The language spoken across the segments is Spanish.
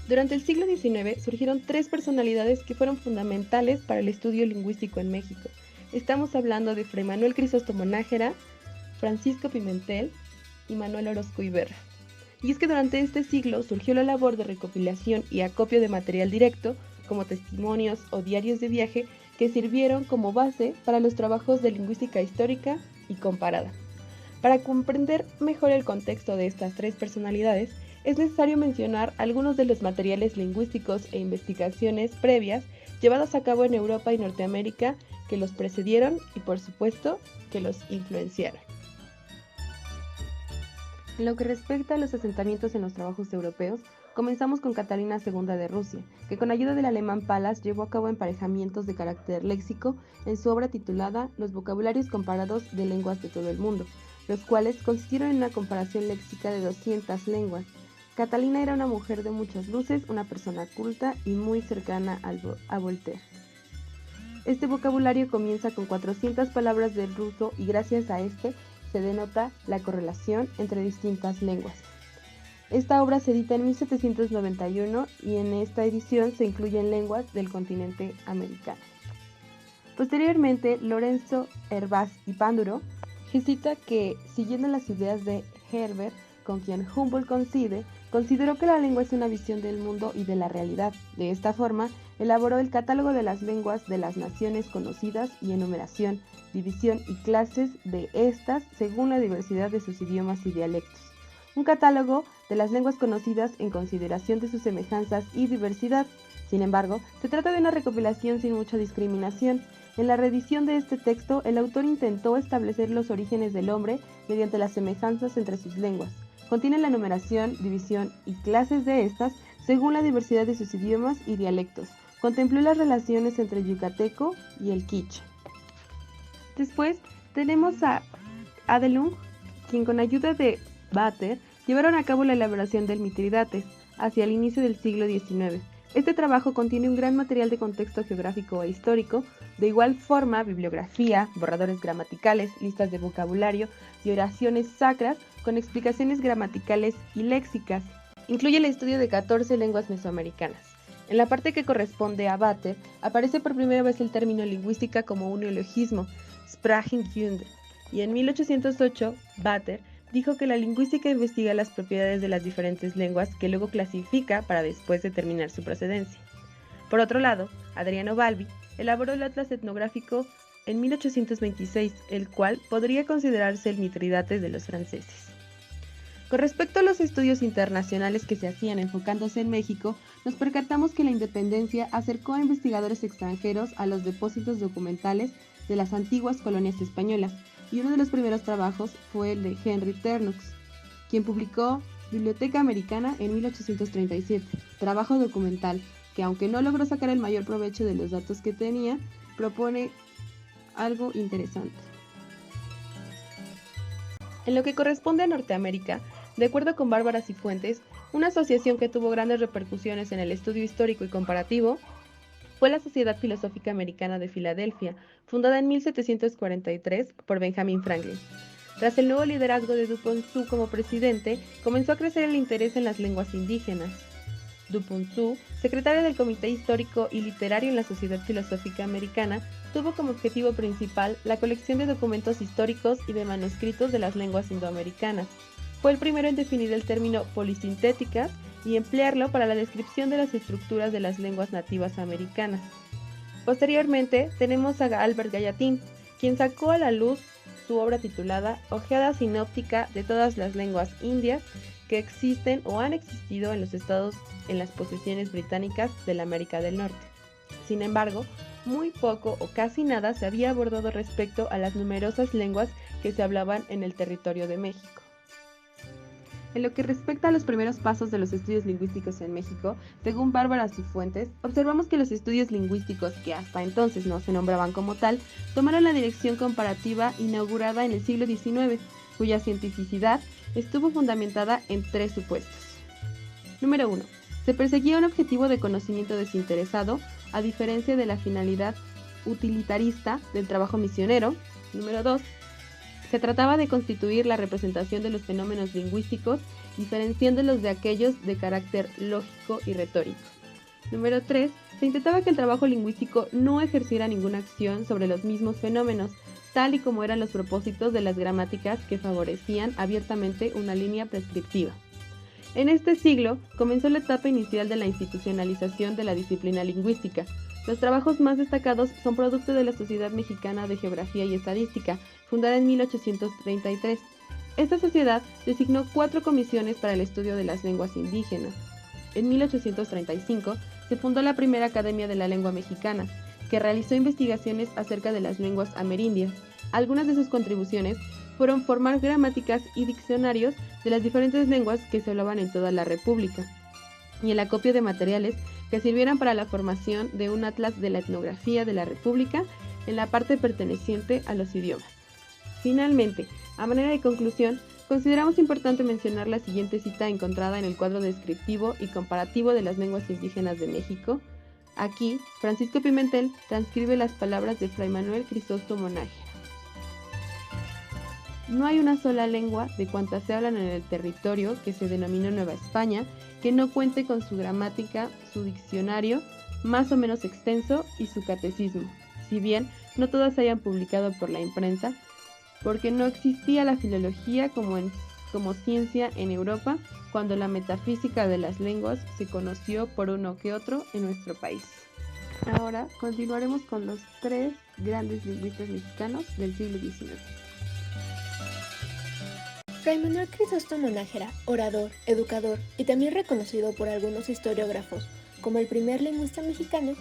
Durante el siglo XIX surgieron tres personalidades que fueron fundamentales para el estudio lingüístico en México. Estamos hablando de Fray Manuel Crisóstomo Nájera, Francisco Pimentel y Manuel Orozco Iberra. Y es que durante este siglo surgió la labor de recopilación y acopio de material directo, como testimonios o diarios de viaje, que sirvieron como base para los trabajos de lingüística histórica y comparada. Para comprender mejor el contexto de estas tres personalidades, es necesario mencionar algunos de los materiales lingüísticos e investigaciones previas llevadas a cabo en Europa y Norteamérica que los precedieron y, por supuesto, que los influenciaron. En lo que respecta a los asentamientos en los trabajos europeos, comenzamos con Catalina II de Rusia, que con ayuda del alemán Palas llevó a cabo emparejamientos de carácter léxico en su obra titulada Los vocabularios comparados de lenguas de todo el mundo, los cuales consistieron en una comparación léxica de 200 lenguas. Catalina era una mujer de muchas luces, una persona culta y muy cercana a Voltaire. Este vocabulario comienza con 400 palabras del ruso y gracias a este se denota la correlación entre distintas lenguas. Esta obra se edita en 1791 y en esta edición se incluyen lenguas del continente americano. Posteriormente, Lorenzo Hervás y Panduro cita que, siguiendo las ideas de Herbert, con quien Humboldt coincide, consideró que la lengua es una visión del mundo y de la realidad. De esta forma, elaboró el catálogo de las lenguas de las naciones conocidas y enumeración, división y clases de estas según la diversidad de sus idiomas y dialectos. Un catálogo de las lenguas conocidas en consideración de sus semejanzas y diversidad. Sin embargo, se trata de una recopilación sin mucha discriminación. En la reedición de este texto, el autor intentó establecer los orígenes del hombre mediante las semejanzas entre sus lenguas. Contiene la numeración, división y clases de estas según la diversidad de sus idiomas y dialectos. Contempló las relaciones entre el yucateco y el quiche. Después tenemos a Adelung, quien con ayuda de Vater llevaron a cabo la elaboración del Mitridates hacia el inicio del siglo XIX. Este trabajo contiene un gran material de contexto geográfico e histórico, de igual forma bibliografía, borradores gramaticales, listas de vocabulario y oraciones sacras con explicaciones gramaticales y léxicas. Incluye el estudio de 14 lenguas mesoamericanas. En la parte que corresponde a Vater, aparece por primera vez el término lingüística como un neologismo, Sprachenkunde, y en 1808, Vater dijo que la lingüística investiga las propiedades de las diferentes lenguas que luego clasifica para después determinar su procedencia. Por otro lado, Adriano Balbi elaboró el Atlas Etnográfico en 1826, el cual podría considerarse el Mitridates de los franceses. Con respecto a los estudios internacionales que se hacían enfocándose en México, nos percatamos que la independencia acercó a investigadores extranjeros a los depósitos documentales de las antiguas colonias españolas, y uno de los primeros trabajos fue el de Henry Ternux, quien publicó Biblioteca Americana en 1837, trabajo documental que, aunque no logró sacar el mayor provecho de los datos que tenía, propone algo interesante. En lo que corresponde a Norteamérica, de acuerdo con Bárbara Cifuentes, una asociación que tuvo grandes repercusiones en el estudio histórico y comparativo fue la Sociedad Filosófica Americana de Filadelfia, fundada en 1743 por Benjamin Franklin. Tras el nuevo liderazgo de Duponceau como presidente, comenzó a crecer el interés en las lenguas indígenas. Duponceau, secretario del Comité Histórico y Literario en la Sociedad Filosófica Americana, tuvo como objetivo principal la colección de documentos históricos y de manuscritos de las lenguas indoamericanas. Fue el primero en definir el término polisintéticas y emplearlo para la descripción de las estructuras de las lenguas nativas americanas. Posteriormente tenemos a Albert Gallatin, quien sacó a la luz su obra titulada Ojeada sinóptica de todas las lenguas indias que existen o han existido en los estados en las posesiones británicas de la América del Norte. Sin embargo, muy poco o casi nada se había abordado respecto a las numerosas lenguas que se hablaban en el territorio de México. En lo que respecta a los primeros pasos de los estudios lingüísticos en México, según Bárbara Cifuentes, observamos que los estudios lingüísticos, que hasta entonces no se nombraban como tal, tomaron la dirección comparativa inaugurada en el siglo XIX, cuya cientificidad estuvo fundamentada en tres supuestos. Número 1. Se perseguía un objetivo de conocimiento desinteresado, a diferencia de la finalidad utilitarista del trabajo misionero. Número 2. Se trataba de constituir la representación de los fenómenos lingüísticos diferenciándolos de aquellos de carácter lógico y retórico. Número 3. Se intentaba que el trabajo lingüístico no ejerciera ninguna acción sobre los mismos fenómenos, tal y como eran los propósitos de las gramáticas que favorecían abiertamente una línea prescriptiva. En este siglo comenzó la etapa inicial de la institucionalización de la disciplina lingüística. Los trabajos más destacados son producto de la Sociedad Mexicana de Geografía y Estadística, fundada en 1833. Esta sociedad designó 4 comisiones para el estudio de las lenguas indígenas. En 1835 se fundó la primera Academia de la Lengua Mexicana, que realizó investigaciones acerca de las lenguas amerindias. Algunas de sus contribuciones fueron formar gramáticas y diccionarios de las diferentes lenguas que se hablaban en toda la República, y el acopio de materiales que sirvieran para la formación de un atlas de la etnografía de la República en la parte perteneciente a los idiomas. Finalmente, a manera de conclusión, consideramos importante mencionar la siguiente cita encontrada en el cuadro descriptivo y comparativo de las lenguas indígenas de México. Aquí, Francisco Pimentel transcribe las palabras de Fray Manuel Crisóstomo Nájera. No hay una sola lengua de cuantas se hablan en el territorio que se denomina Nueva España que no cuente con su gramática, su diccionario, más o menos extenso, y su catecismo, si bien no todas se hayan publicado por la imprenta, porque no existía la filología como ciencia en Europa cuando la metafísica de las lenguas se conoció por uno que otro en nuestro país. Ahora continuaremos con los 3 grandes lingüistas mexicanos del siglo XIX. Fray Manuel Crisóstomo Nájera, orador, educador y también reconocido por algunos historiógrafos como el primer lingüista mexicano,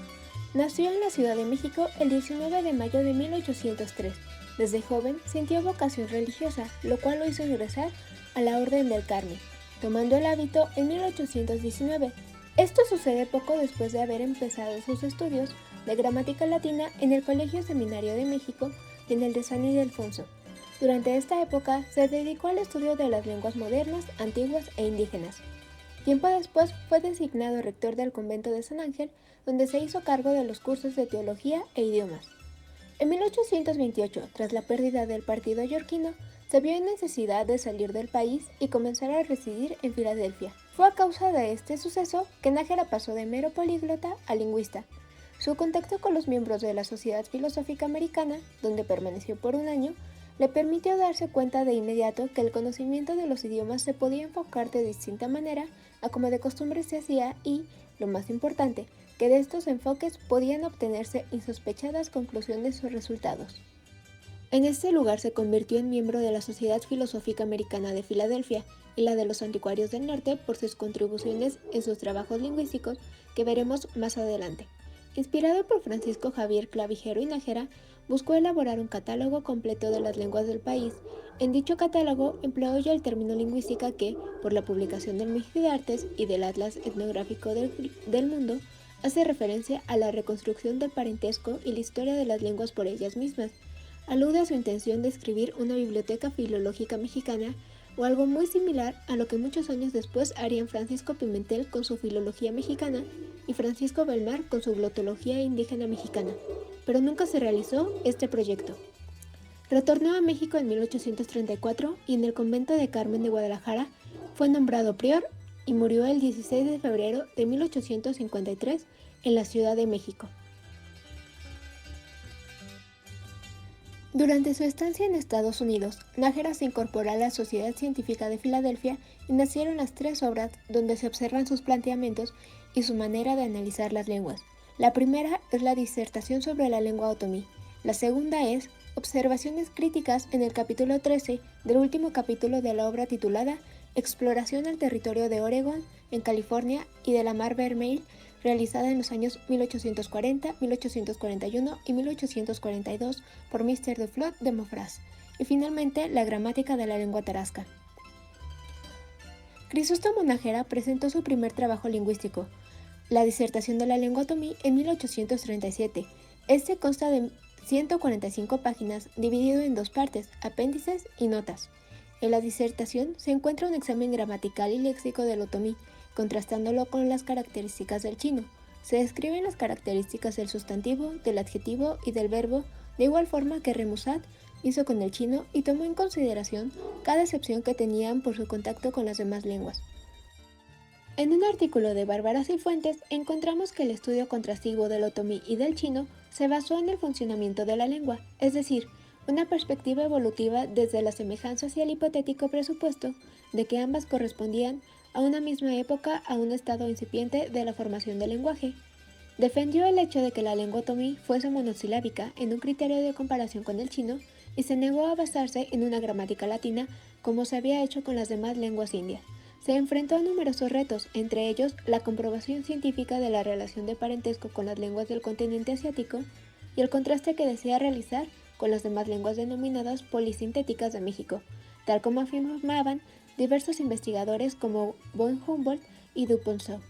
nació en la Ciudad de México el 19 de mayo de 1803. Desde joven sintió vocación religiosa, lo cual lo hizo ingresar a la Orden del Carmen, tomando el hábito en 1819. Esto sucede poco después de haber empezado sus estudios de gramática latina en el Colegio Seminario de México y en el de San Ildefonso. Durante esta época se dedicó al estudio de las lenguas modernas, antiguas e indígenas. Tiempo después fue designado rector del convento de San Ángel, donde se hizo cargo de los cursos de teología e idiomas. En 1828, tras la pérdida del partido yorquino, se vio en necesidad de salir del país y comenzar a residir en Filadelfia. Fue a causa de este suceso que Nájera pasó de mero políglota a lingüista. Su contacto con los miembros de la Sociedad Filosófica Americana, donde permaneció por un año, le permitió darse cuenta de inmediato que el conocimiento de los idiomas se podía enfocar de distinta manera a como de costumbre se hacía y, lo más importante, que de estos enfoques podían obtenerse insospechadas conclusiones o resultados. En este lugar se convirtió en miembro de la Sociedad Filosófica Americana de Filadelfia y la de los Anticuarios del Norte por sus contribuciones en sus trabajos lingüísticos que veremos más adelante. Inspirado por Francisco Javier Clavijero y Nájera, buscó elaborar un catálogo completo de las lenguas del país. En dicho catálogo empleó ya el término lingüística que, por la publicación del Mijidartes y del Atlas Etnográfico del Mundo, hace referencia a la reconstrucción del parentesco y la historia de las lenguas por ellas mismas. Alude a su intención de escribir una biblioteca filológica mexicana o algo muy similar a lo que muchos años después harían Francisco Pimentel con su filología mexicana y Francisco Belmar con su glotología indígena mexicana, pero nunca se realizó este proyecto. Retornó a México en 1834 y en el convento de Carmen de Guadalajara fue nombrado prior y murió el 16 de febrero de 1853 en la Ciudad de México. Durante su estancia en Estados Unidos, Nájera se incorporó a la Sociedad Científica de Filadelfia y nacieron las 3 obras donde se observan sus planteamientos y su manera de analizar las lenguas. La primera es la disertación sobre la lengua otomí. La segunda es Observaciones críticas en el capítulo 13 del último capítulo de la obra titulada Exploración al territorio de Oregón, en California y de la Mar Vermeil, realizada en los años 1840, 1841 y 1842 por Mr. Duflot de Montfras, y finalmente la gramática de la lengua tarasca. Crisóstomo Nájera presentó su primer trabajo lingüístico, la disertación de la lengua otomí, en 1837. Este consta de 145 páginas, dividido en 2 partes, apéndices y notas. En la disertación se encuentra un examen gramatical y léxico del otomí, contrastándolo con las características del chino. Se describen las características del sustantivo, del adjetivo y del verbo, de igual forma que Remusat hizo con el chino y tomó en consideración cada excepción que tenían por su contacto con las demás lenguas. En un artículo de Bárbara Cifuentes encontramos que el estudio contrastiguo del otomí y del chino se basó en el funcionamiento de la lengua, es decir, una perspectiva evolutiva desde las semejanzas y el hipotético presupuesto de que ambas correspondían a una misma época a un estado incipiente de la formación del lenguaje. Defendió el hecho de que la lengua otomí fuese monosilábica en un criterio de comparación con el chino y se negó a basarse en una gramática latina como se había hecho con las demás lenguas indias. Se enfrentó a numerosos retos, entre ellos la comprobación científica de la relación de parentesco con las lenguas del continente asiático y el contraste que desea realizar con las demás lenguas denominadas polisintéticas de México, tal como afirmaban diversos investigadores como von Humboldt y Duponceau.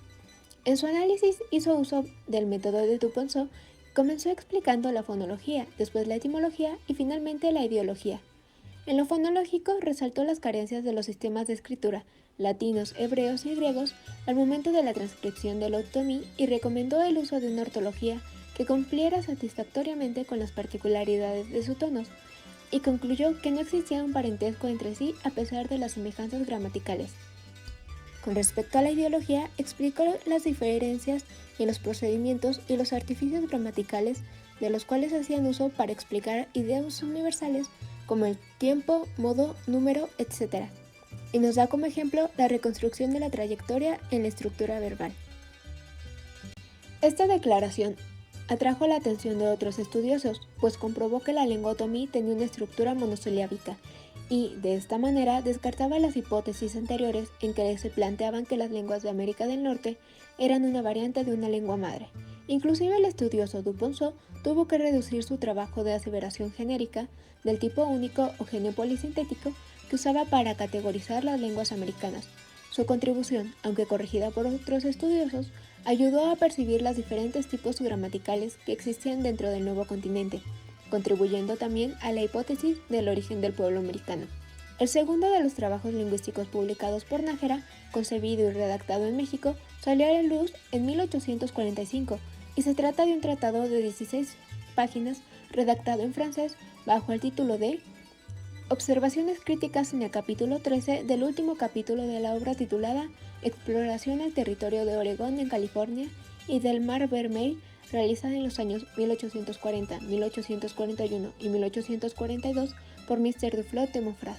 En su análisis hizo uso del método de Duponceau, comenzó explicando la fonología, después la etimología y finalmente la ideología. En lo fonológico resaltó las carencias de los sistemas de escritura latinos, hebreos y griegos al momento de la transcripción del otomí y recomendó el uso de una ortología que cumpliera satisfactoriamente con las particularidades de sus tonos, y concluyó que no existía un parentesco entre sí a pesar de las semejanzas gramaticales. Con respecto a la ideología, explicó las diferencias en los procedimientos y los artificios gramaticales de los cuales hacían uso para explicar ideas universales como el tiempo, modo, número, etc. Y nos da como ejemplo la reconstrucción de la trayectoria en la estructura verbal. Esta declaración atrajo la atención de otros estudiosos, pues comprobó que la lengua otomí tenía una estructura monosilábica y, de esta manera, descartaba las hipótesis anteriores en que se planteaban que las lenguas de América del Norte eran una variante de una lengua madre. Inclusive el estudioso Duponceau tuvo que reducir su trabajo de aseveración genérica del tipo único o genio polisintético que usaba para categorizar las lenguas americanas. Su contribución, aunque corregida por otros estudiosos, ayudó a percibir los diferentes tipos gramaticales que existían dentro del nuevo continente, contribuyendo también a la hipótesis del origen del pueblo americano. El segundo de los trabajos lingüísticos publicados por Nájera, concebido y redactado en México, salió a la luz en 1845 y se trata de un tratado de 16 páginas redactado en francés bajo el título de Observaciones críticas en el capítulo 13 del último capítulo de la obra titulada Exploración al territorio de Oregón en California y del Mar Vermelho, realizada en los años 1840, 1841 y 1842 por Mr. Duflot de Montfort.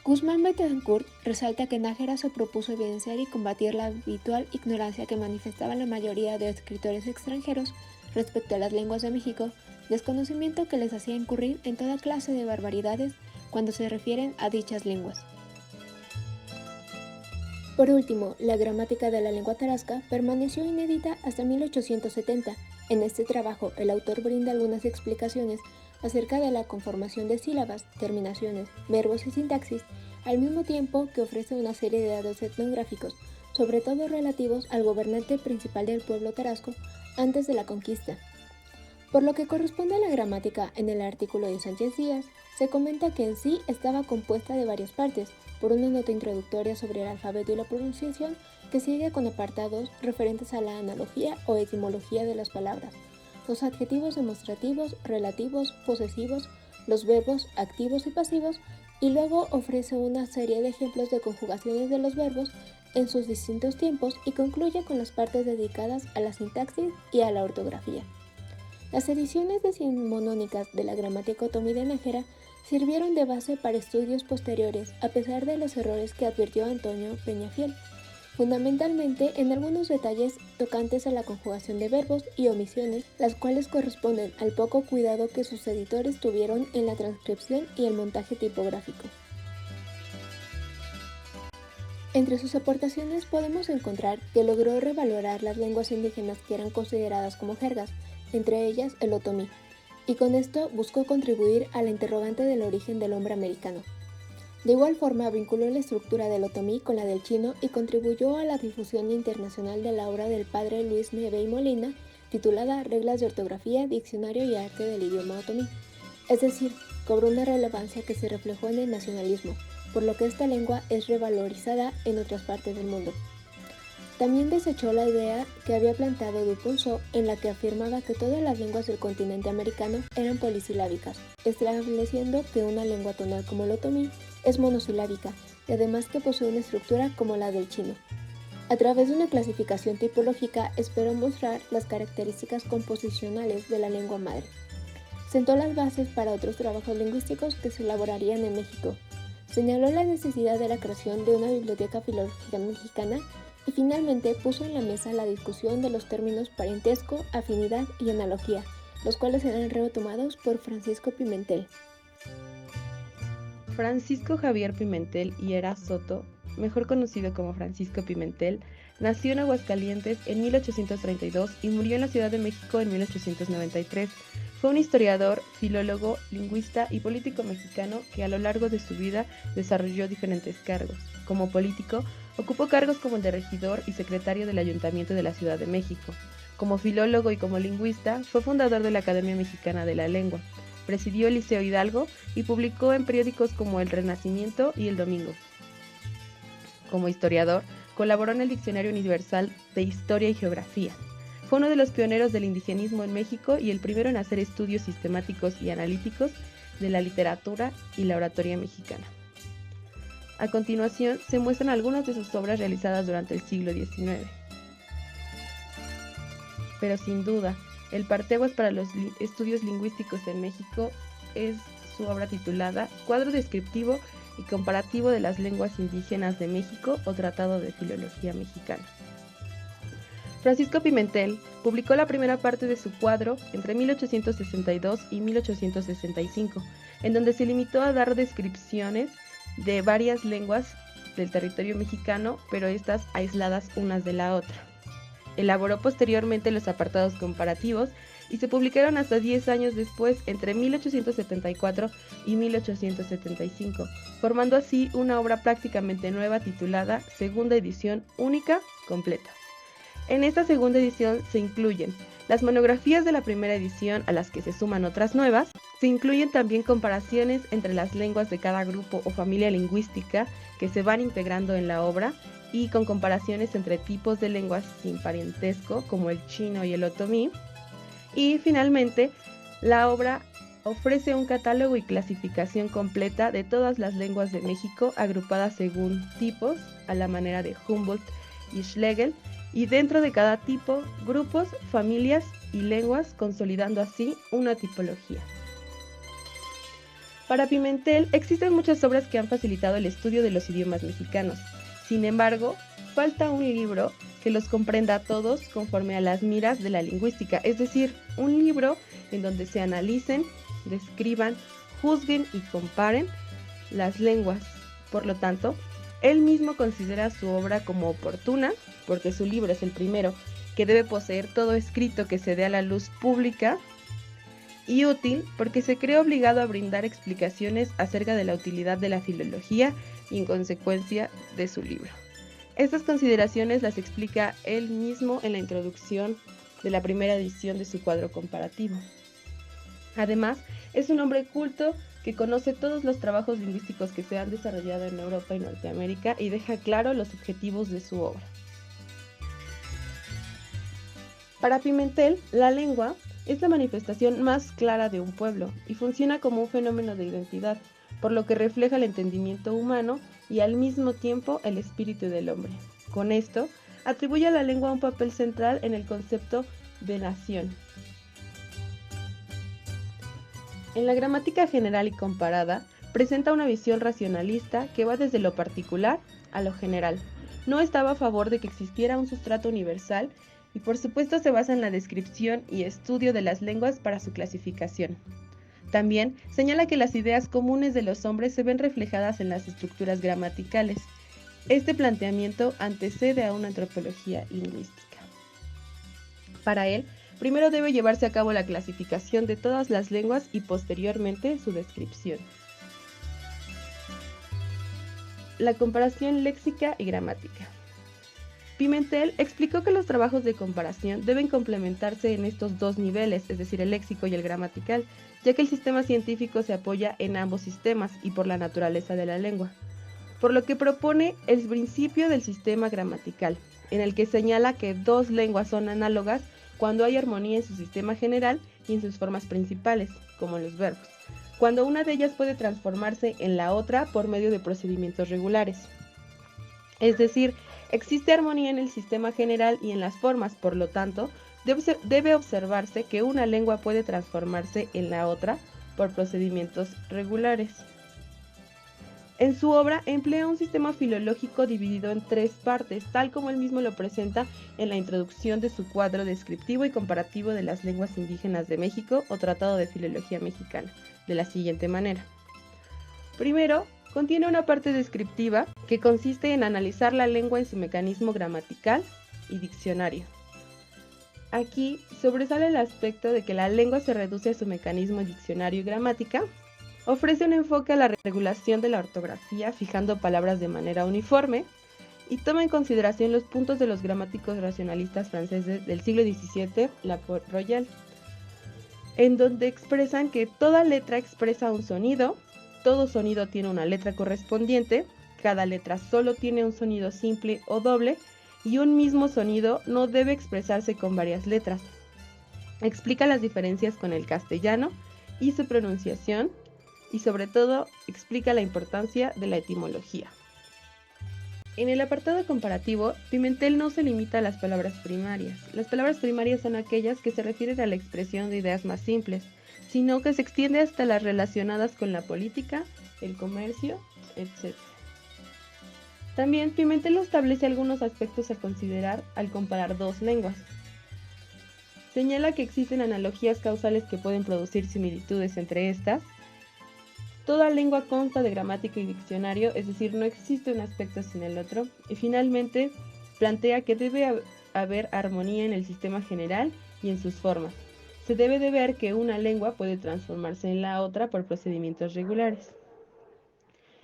Guzmán Betancourt resalta que Nájera se propuso evidenciar y combatir la habitual ignorancia que manifestaban la mayoría de escritores extranjeros respecto a las lenguas de México, desconocimiento que les hacía incurrir en toda clase de barbaridades cuando se refieren a dichas lenguas. Por último, la gramática de la lengua tarasca permaneció inédita hasta 1870. En este trabajo, el autor brinda algunas explicaciones acerca de la conformación de sílabas, terminaciones, verbos y sintaxis, al mismo tiempo que ofrece una serie de datos etnográficos, sobre todo relativos al gobernante principal del pueblo tarasco antes de la conquista. Por lo que corresponde a la gramática en el artículo de Sánchez Díaz, se comenta que en sí estaba compuesta de varias partes, por una nota introductoria sobre el alfabeto y la pronunciación que sigue con apartados referentes a la analogía o etimología de las palabras, los adjetivos demostrativos, relativos, posesivos, los verbos activos y pasivos, y luego ofrece una serie de ejemplos de conjugaciones de los verbos en sus distintos tiempos y concluye con las partes dedicadas a la sintaxis y a la ortografía. Las ediciones decimonónicas de la gramática otomí de Nájera sirvieron de base para estudios posteriores, a pesar de los errores que advirtió Antonio Peñafiel, fundamentalmente en algunos detalles tocantes a la conjugación de verbos y omisiones, las cuales corresponden al poco cuidado que sus editores tuvieron en la transcripción y el montaje tipográfico. Entre sus aportaciones podemos encontrar que logró revalorar las lenguas indígenas que eran consideradas como jergas, entre ellas el otomí, y con esto buscó contribuir a la interrogante del origen del hombre americano. De igual forma vinculó la estructura del otomí con la del chino y contribuyó a la difusión internacional de la obra del padre Luis Neve y Molina, titulada Reglas de ortografía, diccionario y arte del idioma otomí. Es decir, cobró una relevancia que se reflejó en el nacionalismo, por lo que esta lengua es revalorizada en otras partes del mundo. También desechó la idea que había plantado Duponceau, en la que afirmaba que todas las lenguas del continente americano eran polisilábicas, estableciendo que una lengua tonal como el otomí es monosilábica y además que posee una estructura como la del chino. A través de una clasificación tipológica esperó mostrar las características composicionales de la lengua madre. Sentó las bases para otros trabajos lingüísticos que se elaborarían en México. Señaló la necesidad de la creación de una biblioteca filológica mexicana y finalmente puso en la mesa la discusión de los términos parentesco, afinidad y analogía, los cuales serán retomados por Francisco Pimentel. Francisco Javier Pimentel Hiera Soto, mejor conocido como Francisco Pimentel, nació en Aguascalientes en 1832 y murió en la Ciudad de México en 1893. Fue un historiador, filólogo, lingüista y político mexicano que a lo largo de su vida desarrolló diferentes cargos. Como político, ocupó cargos como el de regidor y secretario del Ayuntamiento de la Ciudad de México. Como filólogo y como lingüista, fue fundador de la Academia Mexicana de la Lengua. Presidió el Liceo Hidalgo y publicó en periódicos como El Renacimiento y El Domingo. Como historiador, colaboró en el Diccionario Universal de Historia y Geografía. Fue uno de los pioneros del indigenismo en México y el primero en hacer estudios sistemáticos y analíticos de la literatura y la oratoria mexicana. A continuación, se muestran algunas de sus obras realizadas durante el siglo XIX. Pero sin duda, el parteaguas para los estudios lingüísticos en México es su obra titulada Cuadro descriptivo y comparativo de las lenguas indígenas de México o Tratado de Filología Mexicana. Francisco Pimentel publicó la primera parte de su cuadro entre 1862 y 1865, en donde se limitó a dar descripciones de varias lenguas del territorio mexicano, pero estas aisladas unas de la otra. Elaboró posteriormente los apartados comparativos y se publicaron hasta 10 años después, entre 1874 y 1875, formando así una obra prácticamente nueva titulada Segunda Edición Única Completa. En esta segunda edición se incluyen las monografías de la primera edición, a las que se suman otras nuevas. Se incluyen también comparaciones entre las lenguas de cada grupo o familia lingüística que se van integrando en la obra y con comparaciones entre tipos de lenguas sin parentesco como el chino y el otomí. Y finalmente, la obra ofrece un catálogo y clasificación completa de todas las lenguas de México agrupadas según tipos, a la manera de Humboldt y Schlegel, y dentro de cada tipo, grupos, familias y lenguas, consolidando así una tipología. Para Pimentel existen muchas obras que han facilitado el estudio de los idiomas mexicanos. Sin embargo, falta un libro que los comprenda a todos conforme a las miras de la lingüística, es decir, un libro en donde se analicen, describan, juzguen y comparen las lenguas. Por lo tanto, él mismo considera su obra como oportuna, porque su libro es el primero que debe poseer todo escrito que se dé a la luz pública, y útil porque se cree obligado a brindar explicaciones acerca de la utilidad de la filología y en consecuencia de su libro. Estas consideraciones las explica él mismo en la introducción de la primera edición de su cuadro comparativo. Además, es un hombre culto que conoce todos los trabajos lingüísticos que se han desarrollado en Europa y Norteamérica y deja claro los objetivos de su obra. Para Pimentel, la lengua es la manifestación más clara de un pueblo y funciona como un fenómeno de identidad, por lo que refleja el entendimiento humano y al mismo tiempo el espíritu del hombre. Con esto, atribuye a la lengua un papel central en el concepto de nación. En la gramática general y comparada, presenta una visión racionalista que va desde lo particular a lo general. No estaba a favor de que existiera un sustrato universal y por supuesto se basa en la descripción y estudio de las lenguas para su clasificación. También señala que las ideas comunes de los hombres se ven reflejadas en las estructuras gramaticales. Este planteamiento antecede a una antropología lingüística. Para él, primero debe llevarse a cabo la clasificación de todas las lenguas y posteriormente su descripción. La comparación léxica y gramática. Pimentel explicó que los trabajos de comparación deben complementarse en estos dos niveles, es decir, el léxico y el gramatical, ya que el sistema científico se apoya en ambos sistemas y por la naturaleza de la lengua. por lo que propone el principio del sistema gramatical, en el que señala que dos lenguas son análogas cuando hay armonía en su sistema general y en sus formas principales, como los verbos, cuando una de ellas puede transformarse en la otra por medio de procedimientos regulares. Es decir, existe armonía en el sistema general y en las formas, por lo tanto, debe observarse que una lengua puede transformarse en la otra por procedimientos regulares. En su obra emplea un sistema filológico dividido en tres partes, tal como él mismo lo presenta en la introducción de su cuadro descriptivo y comparativo de las lenguas indígenas de México o Tratado de Filología Mexicana, de la siguiente manera. Primero, contiene una parte descriptiva que consiste en analizar la lengua en su mecanismo gramatical y diccionario. Aquí sobresale el aspecto de que la lengua se reduce a su mecanismo diccionario y gramática. Ofrece un enfoque a la regulación de la ortografía, fijando palabras de manera uniforme, y toma en consideración los puntos de los gramáticos racionalistas franceses del siglo XVII, La Port-Royal, en donde expresan que toda letra expresa un sonido, todo sonido tiene una letra correspondiente, cada letra solo tiene un sonido simple o doble, y un mismo sonido no debe expresarse con varias letras. Explica las diferencias con el castellano y su pronunciación, y sobre todo explica la importancia de la etimología. En el apartado comparativo, Pimentel no se limita a las palabras primarias. Las palabras primarias son aquellas que se refieren a la expresión de ideas más simples, sino que se extiende hasta las relacionadas con la política, el comercio, etc. También Pimentel establece algunos aspectos a considerar al comparar dos lenguas. Señala que existen analogías causales que pueden producir similitudes entre estas. Toda lengua consta de gramática y diccionario, es decir, no existe un aspecto sin el otro. Y finalmente, plantea que debe haber armonía en el sistema general y en sus formas. Se debe de ver que una lengua puede transformarse en la otra por procedimientos regulares.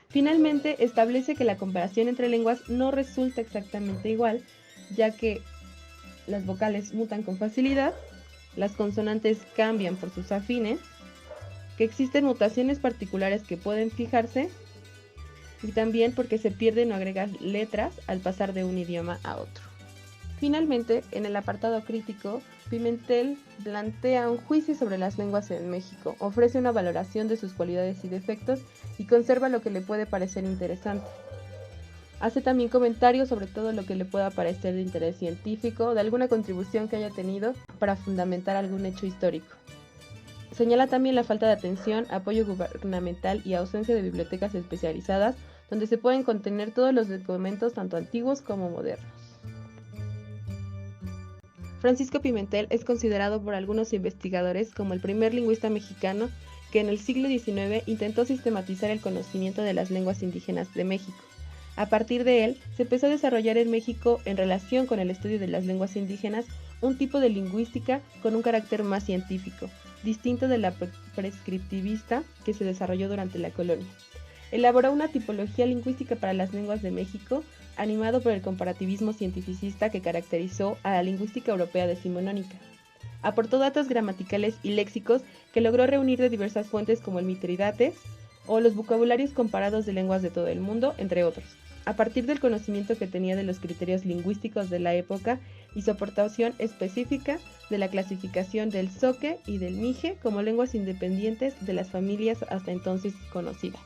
Finalmente, establece que la comparación entre lenguas no resulta exactamente igual, ya que las vocales mutan con facilidad, las consonantes cambian por sus afines, que existen mutaciones particulares que pueden fijarse y también porque se pierden o agregan letras al pasar de un idioma a otro. Finalmente, en el apartado crítico, Pimentel plantea un juicio sobre las lenguas en México, ofrece una valoración de sus cualidades y defectos y conserva lo que le puede parecer interesante. Hace también comentarios sobre todo lo que le pueda parecer de interés científico, de alguna contribución que haya tenido para fundamentar algún hecho histórico. Señala también la falta de atención, apoyo gubernamental y ausencia de bibliotecas especializadas donde se pueden contener todos los documentos tanto antiguos como modernos. Francisco Pimentel es considerado por algunos investigadores como el primer lingüista mexicano que en el siglo XIX intentó sistematizar el conocimiento de las lenguas indígenas de México. A partir de él, se empezó a desarrollar en México, en relación con el estudio de las lenguas indígenas, un tipo de lingüística con un carácter más científico, distinto de la prescriptivista que se desarrolló durante la colonia. Elaboró una tipología lingüística para las lenguas de México, animado por el comparativismo cientificista que caracterizó a la lingüística europea decimonónica. Aportó datos gramaticales y léxicos que logró reunir de diversas fuentes como el Mitridates o los vocabularios comparados de lenguas de todo el mundo, entre otros. A partir del conocimiento que tenía de los criterios lingüísticos de la época y su aportación específica de la clasificación del zoque y del mije como lenguas independientes de las familias hasta entonces conocidas.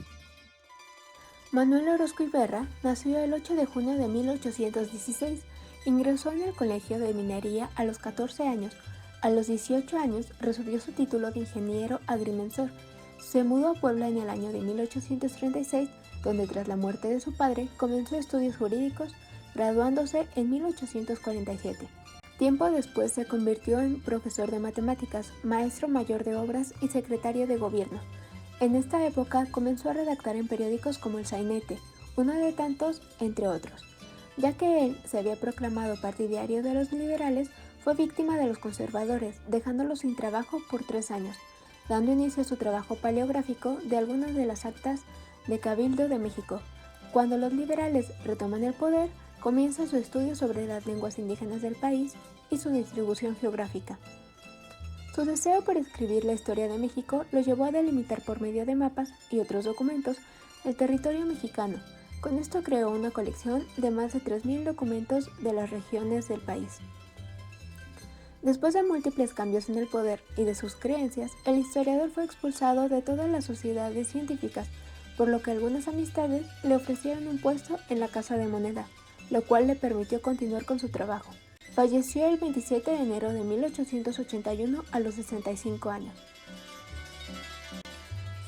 Manuel Orozco Iberra nació el 8 de junio de 1816. Ingresó en el Colegio de Minería a los 14 años. A los 18 años recibió su título de ingeniero agrimensor. Se mudó a Puebla en el año de 1836, donde tras la muerte de su padre comenzó estudios jurídicos, graduándose en 1847. Tiempo después se convirtió en profesor de matemáticas, maestro mayor de obras y secretario de gobierno. En esta época comenzó a redactar en periódicos como El Sainete, uno de tantos, entre otros. Ya que él se había proclamado partidario de los liberales, fue víctima de los conservadores, dejándolos sin trabajo por 3 años, dando inicio a su trabajo paleográfico de algunas de las actas de Cabildo de México. Cuando los liberales retoman el poder, comienza su estudio sobre las lenguas indígenas del país y su distribución geográfica. Su deseo por escribir la historia de México lo llevó a delimitar por medio de mapas y otros documentos el territorio mexicano, Con esto creó una colección de más de 3.000 documentos de las regiones del país. Después de múltiples cambios en el poder y de sus creencias, el historiador fue expulsado de todas las sociedades científicas, por lo que algunas amistades le ofrecieron un puesto en la Casa de Moneda, lo cual le permitió continuar con su trabajo. Falleció el 27 de enero de 1881 a los 65 años.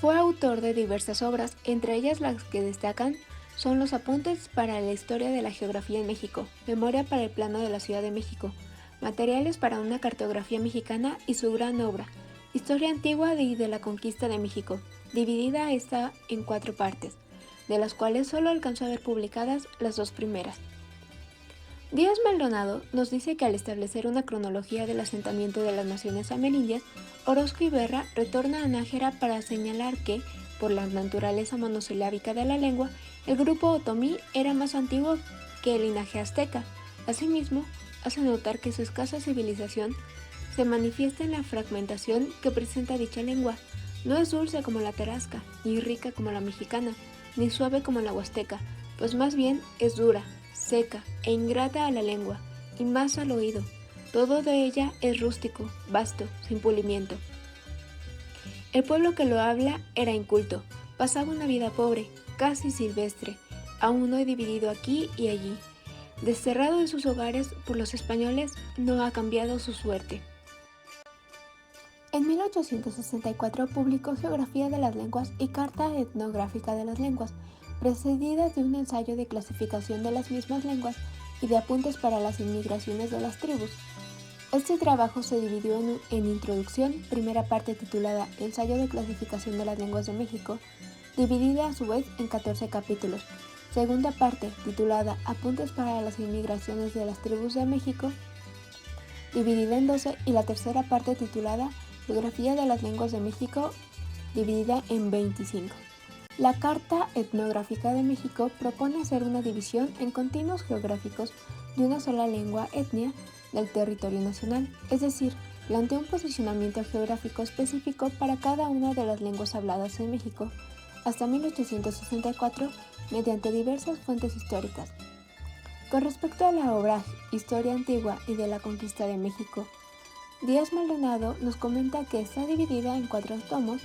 Fue autor de diversas obras, entre ellas las que destacan son los Apuntes para la Historia de la Geografía en México, Memoria para el Plano de la Ciudad de México, Materiales para una Cartografía Mexicana y su gran obra, Historia Antigua y de la Conquista de México, dividida esta en 4 partes, de las cuales solo alcanzó a ver publicadas las 2 primeras. Díaz Maldonado nos dice que al establecer una cronología del asentamiento de las naciones amerindias, Orozco y Berra retorna a Nájera para señalar que, por la naturaleza monosilábica de la lengua, el grupo otomí era más antiguo que el linaje azteca. Asimismo, hace notar que su escasa civilización se manifiesta en la fragmentación que presenta dicha lengua. No es dulce como la tarasca, ni rica como la mexicana, ni suave como la huasteca, pues más bien es dura, seca e ingrata a la lengua, y más al oído. Todo de ella es rústico, vasto, sin pulimiento. El pueblo que lo habla era inculto, pasaba una vida pobre, casi silvestre, aún hoy dividido aquí y allí. Desterrado de sus hogares por los españoles, no ha cambiado su suerte. En 1864 publicó Geografía de las Lenguas y Carta Etnográfica de las Lenguas, precedidas de un ensayo de clasificación de las mismas lenguas y de apuntes para las inmigraciones de las tribus. Este trabajo se dividió en introducción, primera parte titulada Ensayo de clasificación de las lenguas de México, dividida a su vez en 14 capítulos, segunda parte titulada Apuntes para las inmigraciones de las tribus de México, dividida en 12, y la tercera parte titulada Geografía de las lenguas de México, dividida en 25. La Carta Etnográfica de México propone hacer una división en continuos geográficos de una sola lengua etnia del territorio nacional, es decir, plantea un posicionamiento geográfico específico para cada una de las lenguas habladas en México hasta 1864 mediante diversas fuentes históricas. Con respecto a la obra Historia Antigua y de la Conquista de México, Díaz Maldonado nos comenta que está dividida en 4 tomos,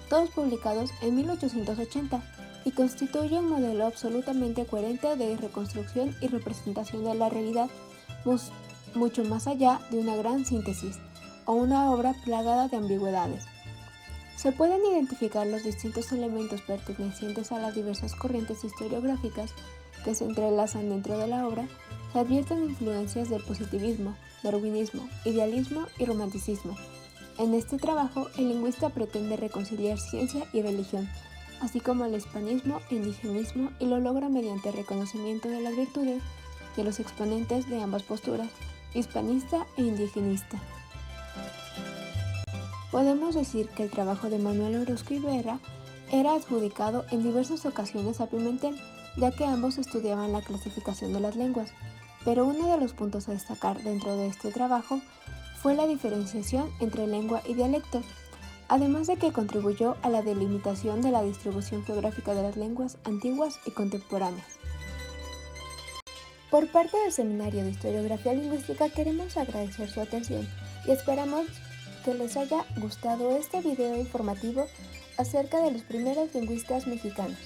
todos publicados en 1880, y constituye un modelo absolutamente coherente de reconstrucción y representación de la realidad, mucho más allá de una gran síntesis, o una obra plagada de ambigüedades. Se pueden identificar los distintos elementos pertenecientes a las diversas corrientes historiográficas que se entrelazan dentro de la obra. Se advierten influencias del positivismo, darwinismo, idealismo y romanticismo. En este trabajo, el lingüista pretende reconciliar ciencia y religión, así como el hispanismo e indigenismo, y lo logra mediante el reconocimiento de las virtudes de los exponentes de ambas posturas, hispanista e indigenista. Podemos decir que el trabajo de Manuel Orozco y Berra era adjudicado en diversas ocasiones a Pimentel, ya que ambos estudiaban la clasificación de las lenguas, pero uno de los puntos a destacar dentro de este trabajo fue la diferenciación entre lengua y dialecto, además de que contribuyó a la delimitación de la distribución geográfica de las lenguas antiguas y contemporáneas. Por parte del Seminario de Historiografía Lingüística queremos agradecer su atención y esperamos que les haya gustado este video informativo acerca de los primeros lingüistas mexicanos.